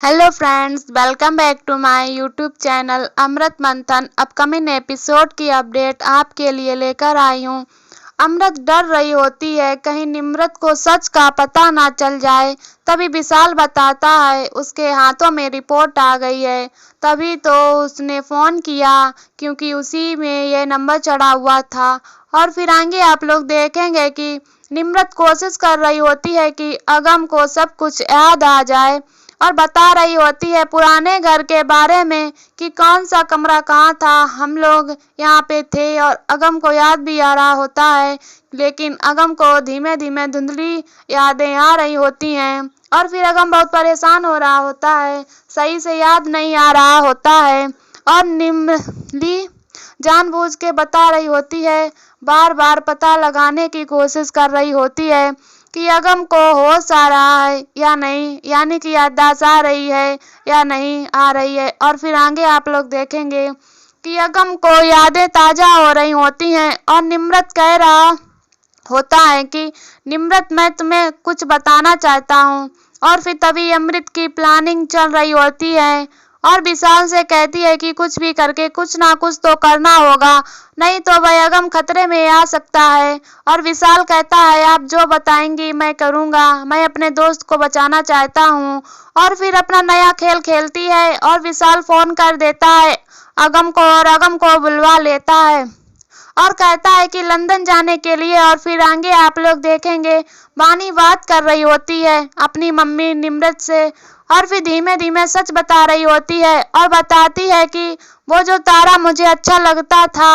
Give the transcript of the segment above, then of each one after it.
Hello friends, welcome back to my YouTube channel Amrit Manthan. Upcoming episode की update आपके लिए लेकर आई हूँ। अमृत डर रही होती है कहीं निम्रत को सच का पता ना चल जाए। तभी विशाल बताता है उसके हाथों में रिपोर्ट आ गई है। तभी तो उसने फ़ोन किया क्योंकि उसी में ये नंबर चढ़ा हुआ था। और फिर आगे आप लोग देखेंगे कि निम्रत कोशिश कर रही होती है कि अगम को सब कुछ याद आ जाए और बता रही होती है पुराने घर के बारे में कि कौन सा कमरा कहाँ था, हम लोग यहाँ पे थे। और अगम को याद भी आ रहा होता है, लेकिन अगम को धीमे धीमे धुंधली यादें आ रही होती हैं। और फिर अगम बहुत परेशान हो रहा होता है, सही से याद नहीं आ रहा होता है। और निम्रली जानबूझ के बता रही होती है, बार बार पता लगाने की कोशिश कर रही होती है कि अगम को होश आ रहा है या नहीं, यानी कि याददाश्त आ रही है या नहीं आ रही है। और फिर आगे आप लोग देखेंगे कि अगम को यादें ताज़ा हो रही होती हैं और निम्रत कह रहा होता है कि निम्रत मैं तुम्हें कुछ बताना चाहता हूँ। और फिर तभी अमृत की प्लानिंग चल रही होती है और विशाल से कहती है कि कुछ भी करके कुछ ना कुछ तो करना होगा, नहीं तो वह अगम खतरे में आ सकता है। और विशाल कहता है आप जो बताएंगी मैं करूँगा, मैं अपने दोस्त को बचाना चाहता हूँ। और फिर अपना नया खेल खेलती है और विशाल फ़ोन कर देता है अगम को और अगम को बुलवा लेता है और कहता है कि लंदन जाने के लिए। और फिर आगे आप लोग देखेंगे वानी बात कर रही होती है अपनी मम्मी निम्रत से और फिर धीमे धीमे सच बता रही होती है और बताती है कि वो जो तारा मुझे अच्छा लगता था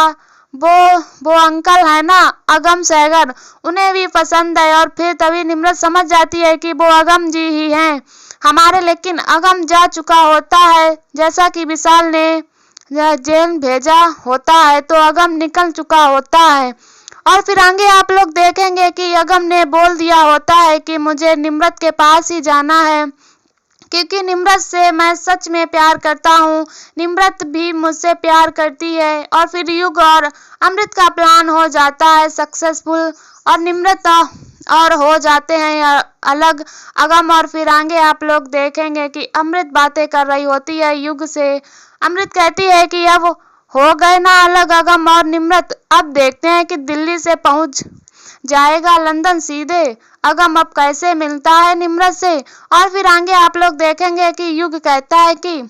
वो अंकल है ना अगम सहगर, उन्हें भी पसंद है। और फिर तभी निम्रत समझ जाती है कि वो अगम जी ही हैं हमारे। लेकिन अगम जा चुका होता है, जैसा कि विशाल ने जेल भेजा होता है तो अगम निकल चुका होता है। और फिर आगे आप लोग देखेंगे कि अगम ने बोल दिया होता है कि मुझे निम्रत के पास ही जाना है क्योंकि निम्रत से मैं सच में प्यार करता हूँ, निम्रत भी मुझसे प्यार करती है। और फिर युग और अमृत का प्लान हो जाता है सक्सेसफुल और निम्रत और हो जाते हैं अलग अगम। और फिर आगे आप लोग देखेंगे कि अमृत बातें कर रही होती है युग से। अमृत कहती है कि अब हो गए ना अलग अगम और निम्रत, अब देखते हैं कि दिल्ली से पहुंच जाएगा लंदन सीधे अगम अब कैसे मिलता है निम्रत से। और फिर आगे आप लोग देखेंगे कि युग कहता है कि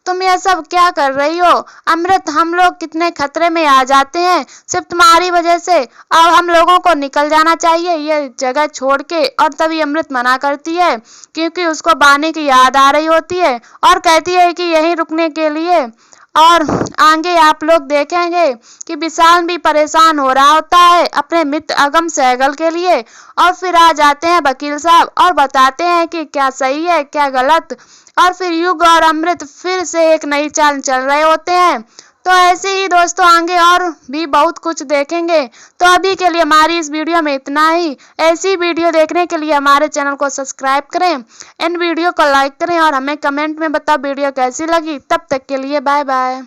तुम ये सब क्या कर रही हो अमृत, हम लोग कितने खतरे में आ जाते हैं सिर्फ तुम्हारी वजह से, अब हम लोगों को निकल जाना चाहिए ये जगह छोड़ के। और तभी अमृत मना करती है क्योंकि उसको बानी की याद आ रही होती है और कहती है कि यहीं रुकने के लिए। और आगे आप लोग देखेंगे कि विशाल भी परेशान हो रहा होता है अपने मित्र अगम सहगल के लिए। और फिर आ जाते हैं वकील साहब और बताते हैं कि क्या सही है क्या गलत। और फिर युग और अमृत फिर से एक नई चाल चल रहे होते हैं। तो ऐसे ही दोस्तों आगे और भी बहुत कुछ देखेंगे। तो अभी के लिए हमारी इस वीडियो में इतना ही। ऐसी वीडियो देखने के लिए हमारे चैनल को सब्सक्राइब करें, इन वीडियो को लाइक करें और हमें कमेंट में बताओ वीडियो कैसी लगी। तब तक के लिए बाय बाय।